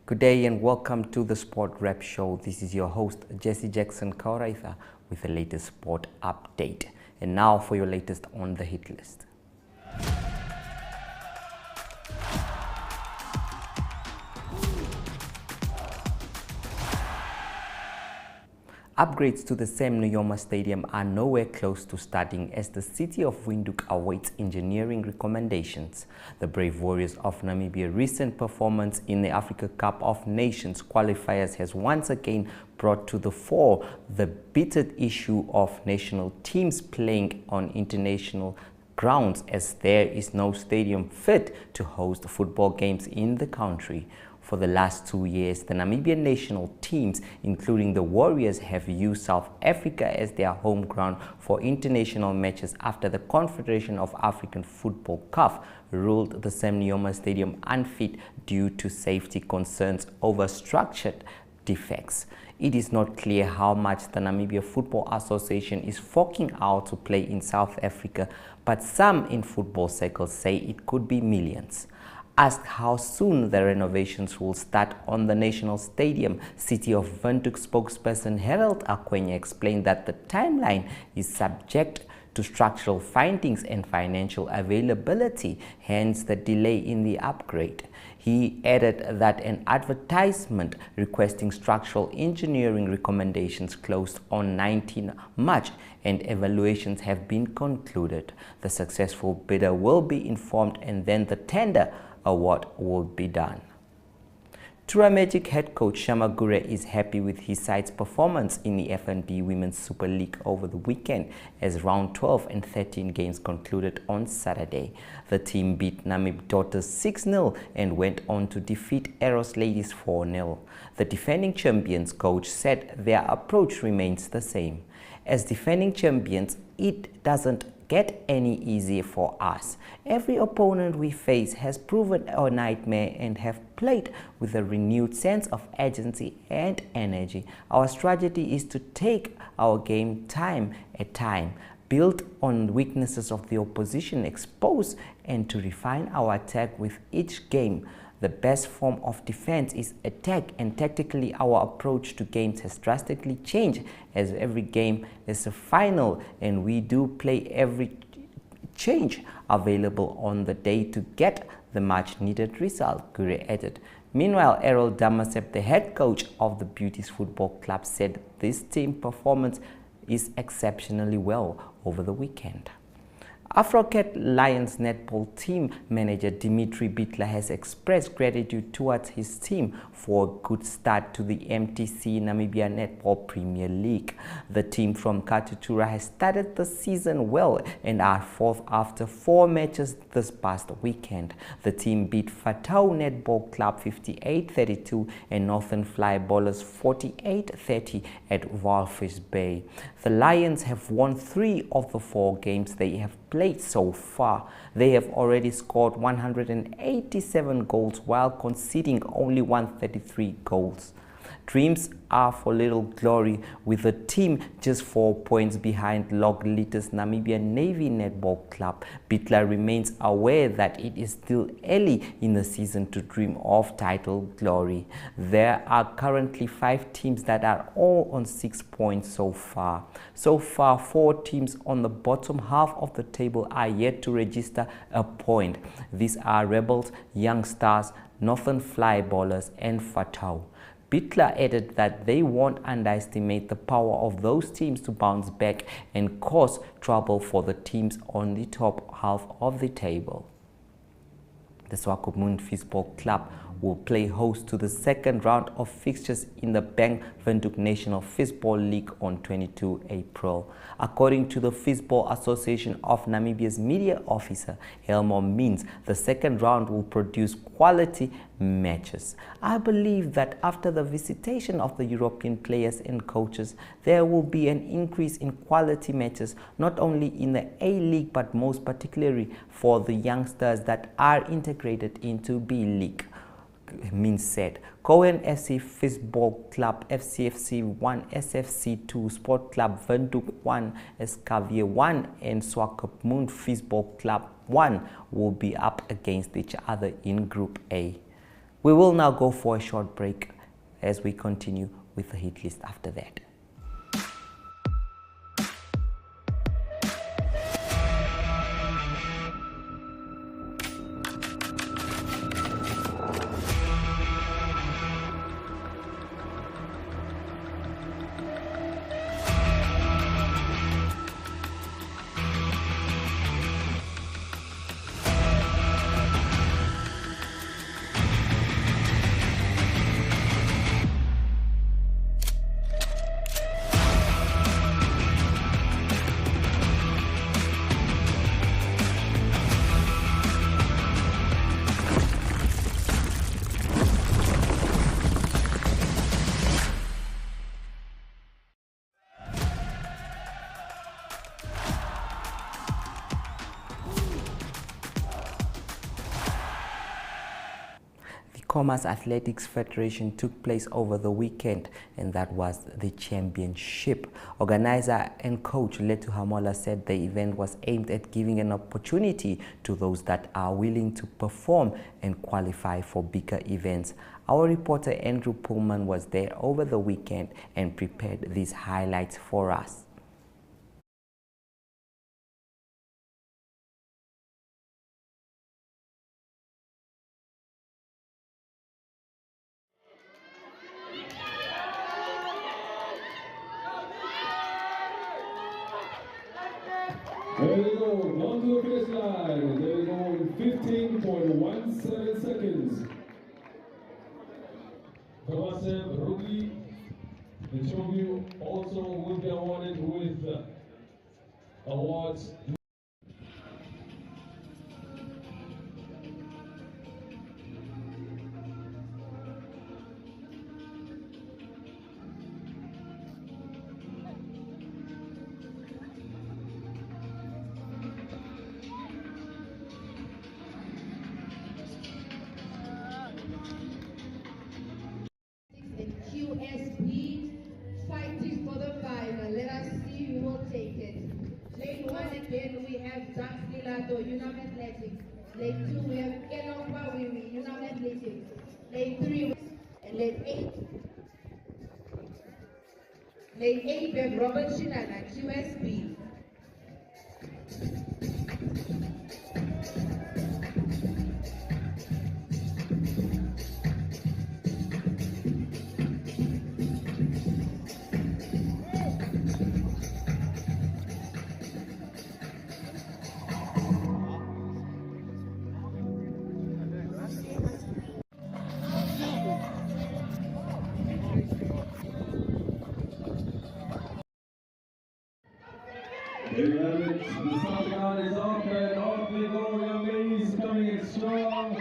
Good day and welcome to the Sport Rep Show. This is your host, Jesse Jackson Kauraisa, with the latest sport update. And now for your latest on the hit list. Upgrades to the Sam Nujoma Stadium are nowhere close to starting as the city of Windhoek awaits engineering recommendations. The Brave Warriors of Namibia's recent performance in the Africa Cup of Nations qualifiers has once again brought to the fore the bitter issue of national teams playing on international grounds, as there is no stadium fit to host football games in the country. For the last 2 years, the Namibian national teams, including the Warriors, have used South Africa as their home ground for international matches after the Confederation of African Football (CAF) ruled the Sam Nujoma Stadium unfit due to safety concerns over structured defects. It is not clear how much the Namibia Football Association is forking out to play in South Africa, but some in football circles say it could be millions. Asked how soon the renovations will start on the national stadium, City of Windhoek spokesperson Harold Akwenya explained that the timeline is subject to structural findings and financial availability, hence the delay in the upgrade. He added that an advertisement requesting structural engineering recommendations closed on 19 March and evaluations have been concluded. The successful bidder will be informed and then the tender award will be done. Tura Magic head coach Shama Gure is happy with his side's performance in the FNB Women Super League over the weekend as round 12 and 13 games concluded on Saturday. The team beat Namib Daughters 6-0 and went on to defeat Eros Ladies 4-0. The defending champions coach said their approach remains the same. As defending champions, it doesn't get any easier for us. Every opponent we face has proven a nightmare and have played with a renewed sense of urgency and energy. Our strategy is to take our game time at time, build on weaknesses of the opposition, expose and to refine our attack with each game. The best form of defense is attack, and tactically our approach to games has drastically changed as every game is a final and we do play every change available on the day to get the much needed result, Gure added. Meanwhile, Errol Damasep, the head coach of the Beauties Football Club, said this team performance is exceptionally well over the weekend. Afrocat Lions netball team manager Dimitri Bitler has expressed gratitude towards his team for a good start to the MTC Namibia Netball Premier League. The team from Katutura has started the season well and are fourth after 4 matches this past weekend. The team beat Fatau Netball Club 58-32 and Northern Fly Ballers 48-30 at Walfish Bay. The Lions have won 3 of the 4 games they have played so far. They have already scored 187 goals while conceding only 133 goals. Dreams are for little glory, with the team just 4 points behind Log Litis Namibia Navy Netball Club. Bitler remains aware that it is still early in the season to dream of title glory. There are currently 5 teams that are all on 6 points so far. So far, 4 teams on the bottom half of the table are yet to register a point. These are Rebels, Young Stars, Northern Fly Ballers and Fatau. Bitler added that they won't underestimate the power of those teams to bounce back and cause trouble for the teams on the top half of the table. The Swakopmund Football Club will play host to the second round of fixtures in the Bank Windhoek National Football League on 22 April. According to the Football Association of Namibia's media officer, Helmo Means, the second round will produce quality matches. I believe that after the visitation of the European players and coaches, there will be an increase in quality matches, not only in the A-League but most particularly for the youngsters that are integrated into B-League. Means said. Cohen FC Football Club, FCFC 1, SFC 2, Sport Club Windhoek 1, Escavier 1 and Swakopmund Football Club 1 will be up against each other in Group A. We will now go for a short break as we continue with the hit list after that. Commerce Athletics Federation took place over the weekend, and that was the championship. Organizer and coach Letu Hamola said the event was aimed at giving an opportunity to those that are willing to perform and qualify for bigger events. Our reporter Andrew Pullman was there over the weekend and prepared these highlights for us. There we go, on to the finish line. There we go in 15.17 seconds. Kawasev Rugi, the two of you also will be awarded with awards. QSP fighting for the final. Let us see who will take it. Lane 1 again, we have Jax Lilato, Unam Athletics. Lane 2, we have Enopa Wiwi, Unam Athletics. Lane 3, and lane 8. Lane 8, we have Robert Shinana, QSP. There you have it. The countdown is off and off we go. Young ladies coming in strong.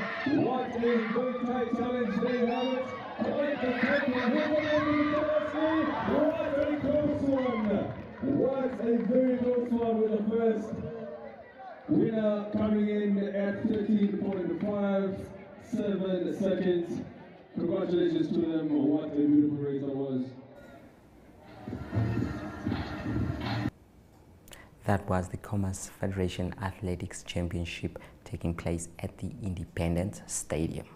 What a good tight challenge. There you have it. Quite the quick one. What a close one. What a very close one with the first winner coming in at 13.57 seconds. Congratulations to them. What a beautiful race that was. That was the Commerce Federation Athletics Championship taking place at the Independence Stadium.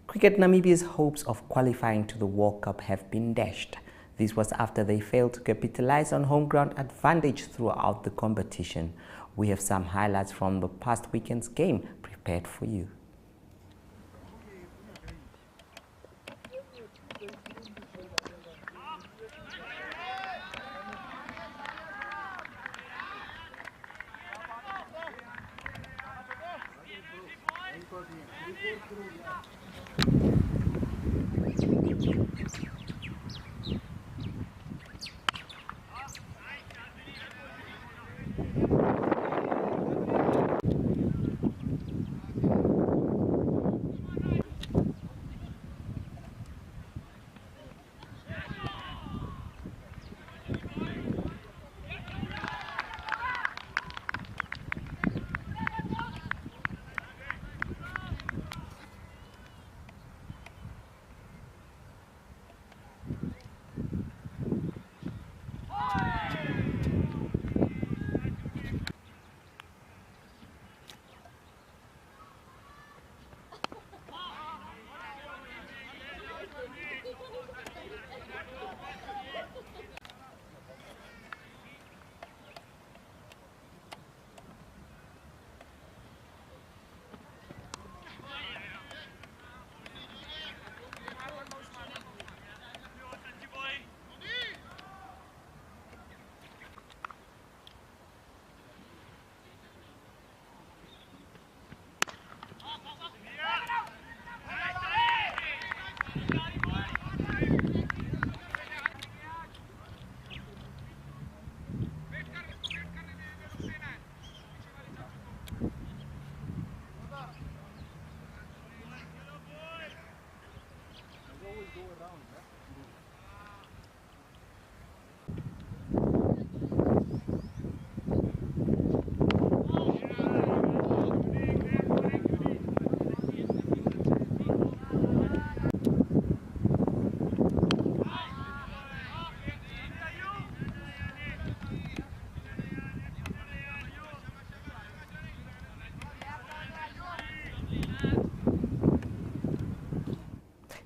Cricket Namibia's hopes of qualifying to the World Cup have been dashed. This was after they failed to capitalize on home ground advantage throughout the competition. We have some highlights from the past weekend's game prepared for you.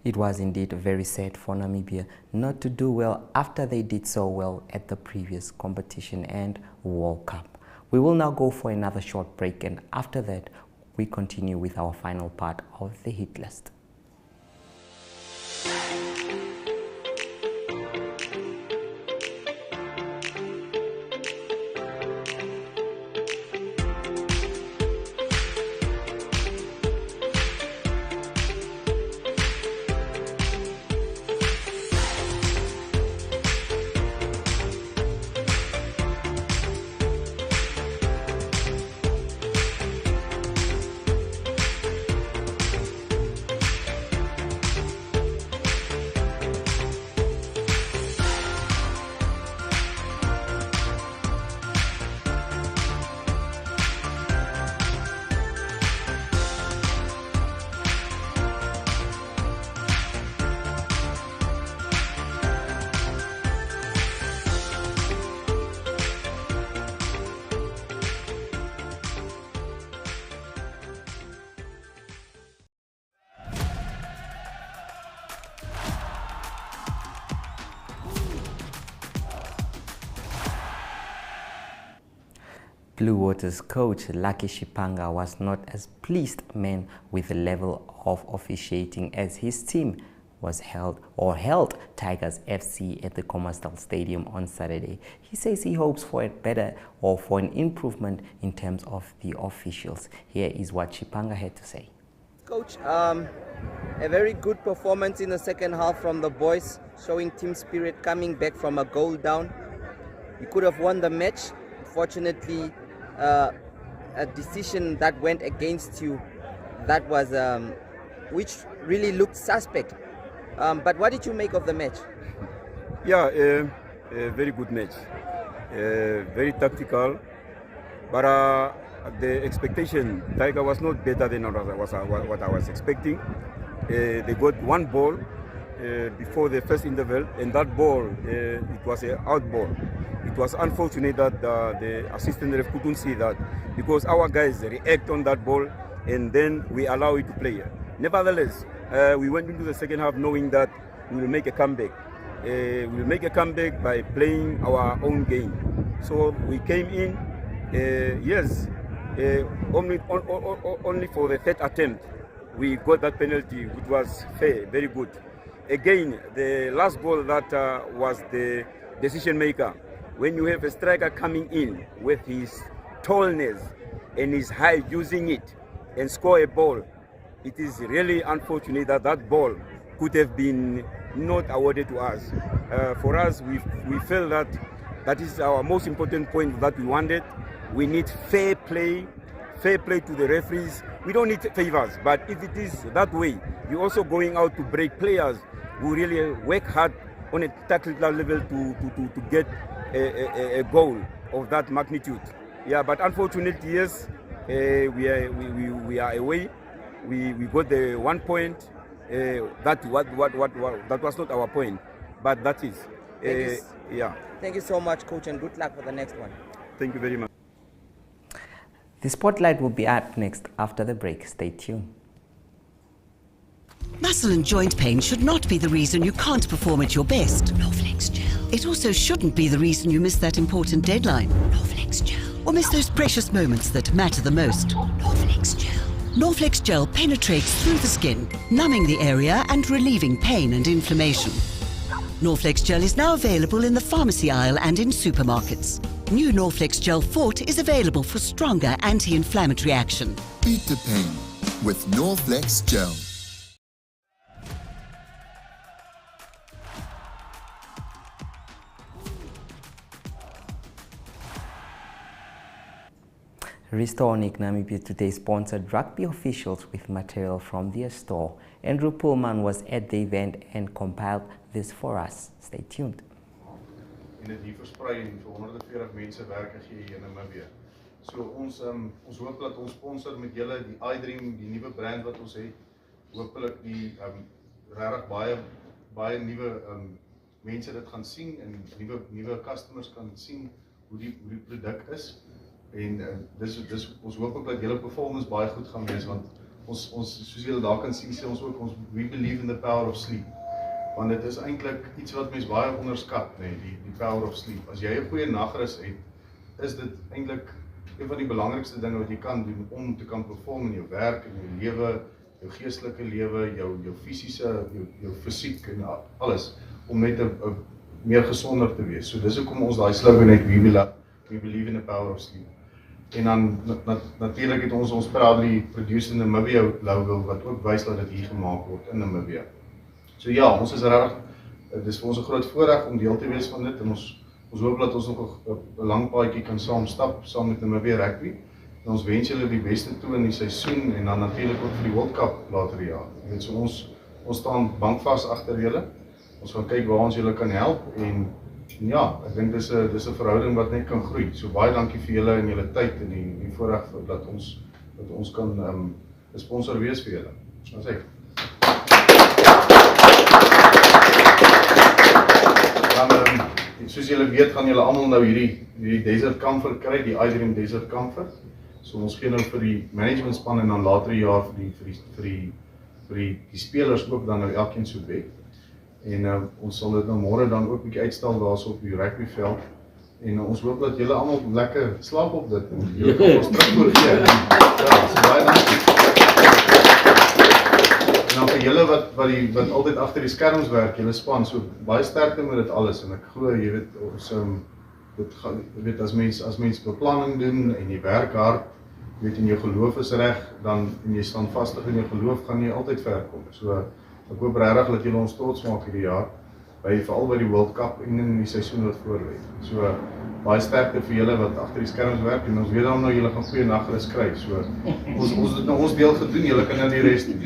It was indeed very sad for Namibia not to do well after they did so well at the previous competition and World Cup. We will now go for another short break, and after that we continue with our final part of the hit list. Blue Waters coach Lucky Shipanga was not as pleased with the level of officiating as his team was held Tigers FC at the Commerzone Stadium on Saturday. He says he hopes for a better or for an improvement in terms of the officials. Here is what Shipanga had to say. Coach, a very good performance in the second half from the boys, showing team spirit, coming back from a goal down. You could have won the match. Fortunately, a decision that went against you, that was which really looked suspect. But what did you make of the match? Yeah, a very good match, very tactical, but the expectation, Tiger was not better than what I was expecting. They got one ball before the first interval, and that ball, it was an out ball. It was unfortunate that the assistant ref couldn't see that, because our guys react on that ball and then we allow it to play. Nevertheless, we went into the second half knowing that we will make a comeback. We will make a comeback by playing our own game. So we came in, only for the third attempt we got that penalty, which was fair, very good. Again, the last goal that was the decision maker. When you have a striker coming in with his tallness and his height, using it and score a ball, it is really unfortunate that that ball could have been not awarded to us. For us, we feel that that is our most important point that we wanted. We need fair play to the referees. We don't need favors, but if it is that way, you're also going out to break players who really work hard on a tactical level to get a goal of that magnitude. Yeah, but unfortunately, yes, we are away. We got the 1 point. That was not our point, but that is. Yeah. Thank you so much, coach, and good luck for the next one. Thank you very much. The spotlight will be up next after the break. Stay tuned. Muscle and joint pain should not be the reason you can't perform at your best. Norflex Gel. It also shouldn't be the reason you miss that important deadline. Norflex Gel. Or miss those precious moments that matter the most. Norflex Gel. Norflex Gel penetrates through the skin, numbing the area and relieving pain and inflammation. Norflex Gel is now available in the pharmacy aisle and in supermarkets. New Norflex Gel Fort is available for stronger anti-inflammatory action. Beat the pain with Norflex Gel. Restore Namibia today sponsored rugby officials with material from their store. Andrew Pullman was at the event and compiled this for us. Stay tuned. En dit hier versprei en vir 140 mense werk as jy hier in Namibië. So ons hoop dat ons sponsor met julle die iDream, die nuwe brand wat ons het, hopelik die regtig baie nuwe mense dit gaan sien en nuwe customers kan sien hoe die produk is. En dis ons hoop ook dat julle performance baie goed gaan wees, want ons soos julle daar kan sien, sê ons ook we believe in the power of sleep. Want dit is eintlik iets wat mens baie onderskat, nee, die power of sleep. As jy 'n goeie nagrus het, is dit eintlik een van die belangrikste dinge wat jy kan doen om te kan perform in jou werk, in jou lewe, jou geestelike lewe, jou fisiese, jou fisiek en alles, om net 'n meer gesonder te wees. So dis hoekom ons daai slogan het, we believe in the power of sleep. En dan natuurlik het ons proudly produced in Namibia logo wat ook wys dat dit hier gemaak word in Namibia. So ja, ons is regtig, dit is vir ons 'n groot voorreg om deel te wees van dit en ons hoop dat ons nog 'n lang paadjie kan stap saam met Namibia Rugby. En ons wens julle die beste toe in die seisoen en dan natuurlik ook vir die World Cup later die jaar. Jy weet, so ons staan bankvas agter julle. Ons gaan kyk waar ons julle kan help en ja, ek dink dis 'n verhouding wat net kan groei. So baie dankie vir julle en julle tyd en die voorreg dat ons kan 'n sponsor wees vir julle. Dan sê ek. Dan soos julle weet, gaan julle almal nou hierdie Desert Comfort kry, die iDream Desert Comfort. So ons gee nou vir die management span en dan later die jaar vir die spelers ook dan nou elkeen so bed. En ons sal dit nou môre dan ook 'n bietjie uitstal daarso op die rugbyveld. En ons hoop dat julle almal lekker slaap op dit en julle kan ons terugvoer gee. Ja, so baie dankie. En dan vir julle wat altyd agter die skerms werk, julle span, so baie sterkte met dit alles en ek glo jy weet ons dit gaan jy weet as mens beplanning doen en jy werk hard, jy weet en jou geloof is reg, dan en jy staan vastig in jou geloof, gaan jy altyd ver kom. So ek hoop regtig dat julle ons trots maak hierdie jaar, veral by die World Cup en in die seisoen wat voorlê. So baie sterkte vir julle wat agter die skerms werk en ons weet dan nou julle gaan goeie nagrus kry. So ons het nou ons deel gedoen, julle kan nou die res doen.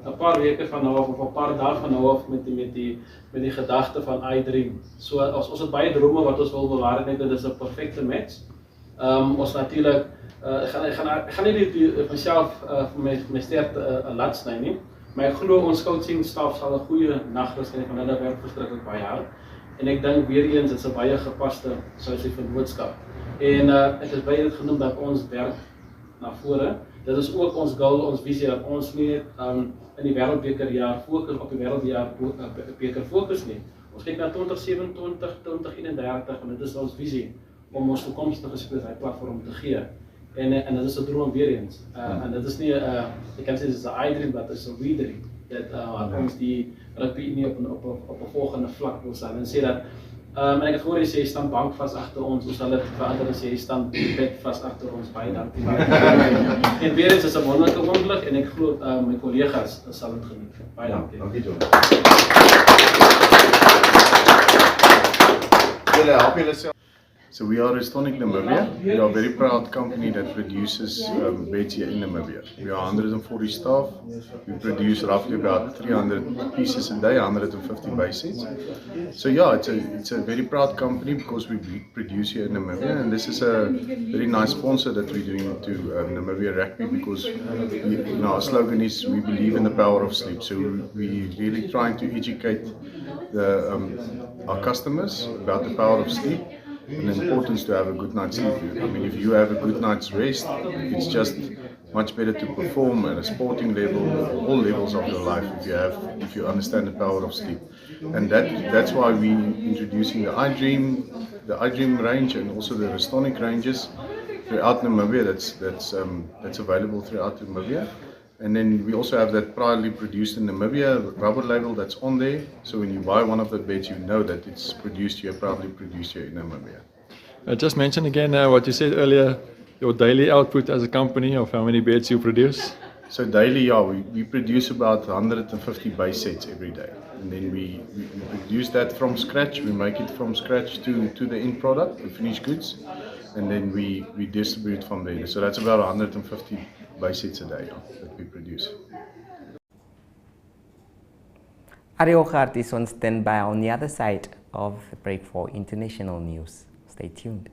'n paar weke van nou af of 'n paar dae van nou af met die gedagte van iDream. So ons het baie drome wat ons wil bewaar net en dit is 'n perfekte match. Ons natuurlik ek gaan nie myself vir my sterk 'n lat sny nie, maar ek glo ons coaching staf sal 'n goeie nagrus hê van hulle werk verskriklik baie hard. En ek dink weer eens dit is 'n baie gepaste soos die vennootskap. En ek is baie dit genoem dat ons werk na vore. Dit is ook ons goal, ons visie dat ons nie in die wêreldbekerjaar fokus op die wêreldbeker fokus nie. Ons kyk na 2027, 2031 en dit is ons visie om ons toekomstige spelers hy platform te gee. En dit is 'n droom weer eens. En dit is nie ek kan sê dit is 'n iDream, but it's a we dream. Dat ons die rugby nie op 'n volgende vlak wil staan en sê dat en ek het gehoor jy sê jy staan bankvas agter ons, ons sal dit verander en sê jy staan bedvas agter ons, baie dankie. En weer eens is 'n wonderlike oomblik en ek glo my kollegas sal dit geniet. Baie dankie. Dankie John. Julle help julle self. So we are Restonic Namibia. We are a very proud company that produces beds here in Namibia. We are 140 staff. We produce roughly about 300 pieces a day, 150 base sets. So yeah, it's a very proud company because we produce here in Namibia, and this is a very nice sponsor that we're doing to Namibia Rugby because our slogan is we believe in the power of sleep. So we're really trying to educate our customers about the power of sleep and the importance to have a good night's sleep. I mean, if you have a good night's rest, it's just much better to perform at a sporting level, all levels of your life, if you understand the power of sleep. And that's why we're introducing the iDream range and also the Restonic ranges throughout Namibia. That's available throughout Namibia. And then we also have that proudly produced in Namibia rubber label that's on there. So when you buy one of the beds, you know that it's produced here, proudly produced here in Namibia. Just mention again what you said earlier, your daily output as a company of how many beds you produce. So daily, yeah, we produce about 150 base sets every day. And then we produce that from scratch. We make it from scratch to the end product, the finished goods. And then we distribute from there. So that's about 150 base sets a day that we produce. Ario Hart is on standby on the other side of the break for international news. Stay tuned.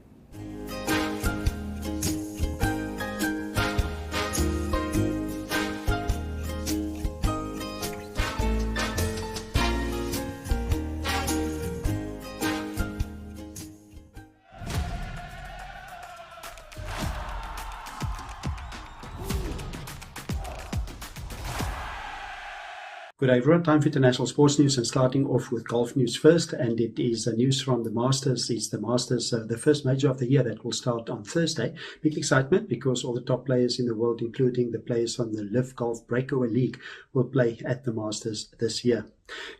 Good day everyone, time for international sports news and starting off with golf news first, and it is news from the Masters. It's the Masters, the first major of the year that will start on Thursday. Big excitement because all the top players in the world, including the players on the Live Golf Breakaway League, will play at the Masters this year.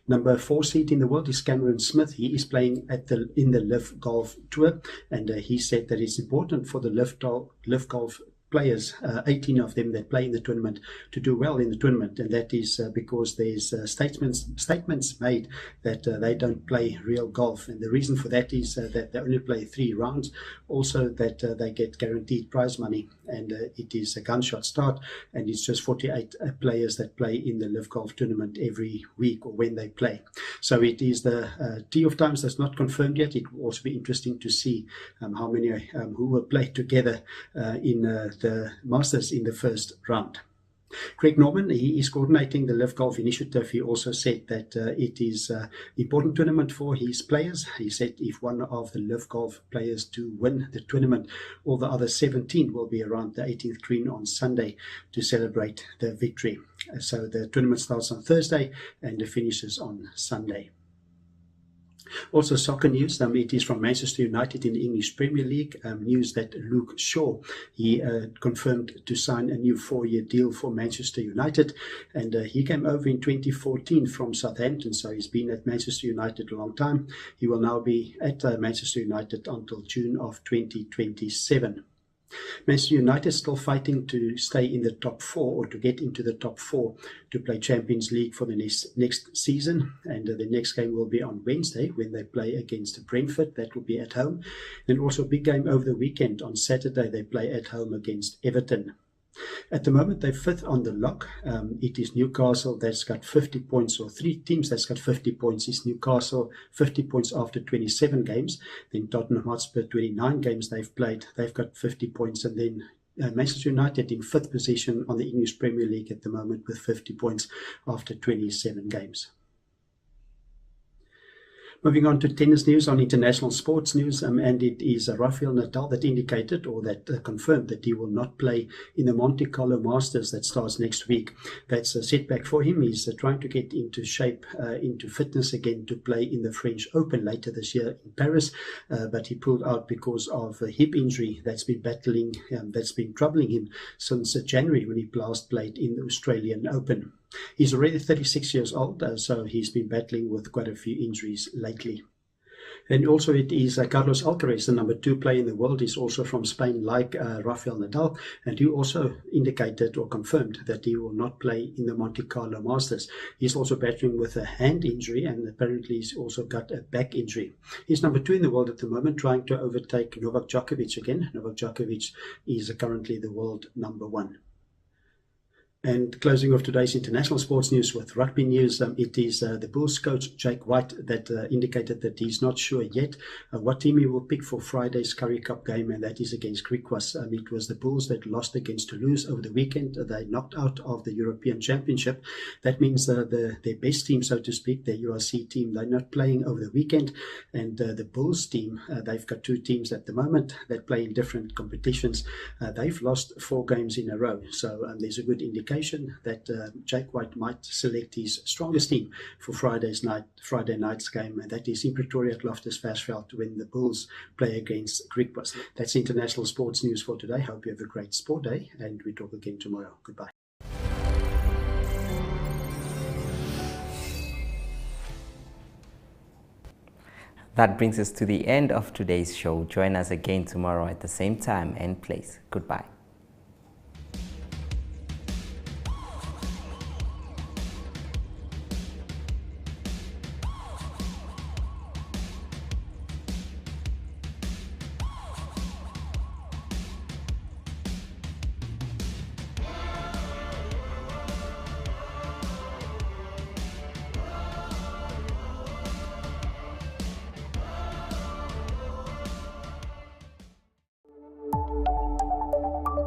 Number 4 seed in the world is Cameron Smith. He is playing in the Live Golf Tour, and he said that it's important for the Live Golf players, 18 of them that play in the tournament, to do well in the tournament, and that is because there's statements made that they don't play real golf, and the reason for that is that they only play 3 rounds, also that they get guaranteed prize money, and it is a gunshot start, and it's just 48 players that play in the Live Golf tournament every week or when they play. So it is the tee of times that's not confirmed yet. It will also be interesting to see how many who will play together in the Masters in the first round. Craig Norman, he is coordinating the Live Golf initiative. He also said that it is an important tournament for his players. He said if one of the Live Golf players to win the tournament, all the other 17 will be around the 18th green on Sunday to celebrate the victory. So the tournament starts on Thursday and finishes on Sunday. Also soccer news, it is from Manchester United in the English Premier League. News that Luke Shaw, he confirmed to sign a new 4-year deal for Manchester United, and he came over in 2014 from Southampton, so he's been at Manchester United a long time. He will now be at Manchester United until June of 2027. Manchester United is still fighting to stay in the top 4 or to get into the top 4 to play Champions League for the next season, and the next game will be on Wednesday when they play against Brentford. That will be at home. Then also a big game over the weekend. On Saturday they play at home against Everton. At the moment, they're 5th on the log. It is Newcastle that's got 50 points, or 3 teams that's got 50 points. It's Newcastle, 50 points after 27 games. Then Tottenham Hotspur, 29 games they've played. They've got 50 points. And then Manchester United in 5th position on the English Premier League at the moment with 50 points after 27 games. Moving on to tennis news on international sports news, and it is Rafael Nadal that indicated or that confirmed that he will not play in the Monte Carlo Masters that starts next week. That's a setback for him. He's trying to get into shape, into fitness again to play in the French Open later this year in Paris, but he pulled out because of a hip injury that's been troubling him since January when he last played in the Australian Open. He's already 36 years old, so he's been battling with quite a few injuries lately. And also it is Carlos Alcaraz, the number 2 player in the world, is also from Spain like Rafael Nadal, and he also indicated or confirmed that he will not play in the Monte Carlo Masters. He's also battling with a hand injury, and apparently he's also got a back injury. He's number 2 in the world at the moment, trying to overtake Novak Djokovic again. Novak Djokovic is currently the world number 1. And closing off today's international sports news with rugby news, it is the Bulls coach Jake White that indicated that he's not sure yet what team he will pick for Friday's Currie Cup game, and that is against Griquas. It was the Bulls that lost against Toulouse over the weekend. They knocked out of the European Championship. That means their best team, so to speak, the URC team, they're not playing over the weekend. And the Bulls team, they've got 2 teams at the moment that play in different competitions. They've lost 4 games in a row, so there's a good indication that Jake White might select his strongest team for Friday night's game, and that is in Pretoria at Loftus Versfeld when the Bulls play against Griquas. That's international sports news for today. Hope you have a great sport day, and we talk again tomorrow. Goodbye. That brings us to the end of today's show. Join us again tomorrow at the same time and place. Goodbye.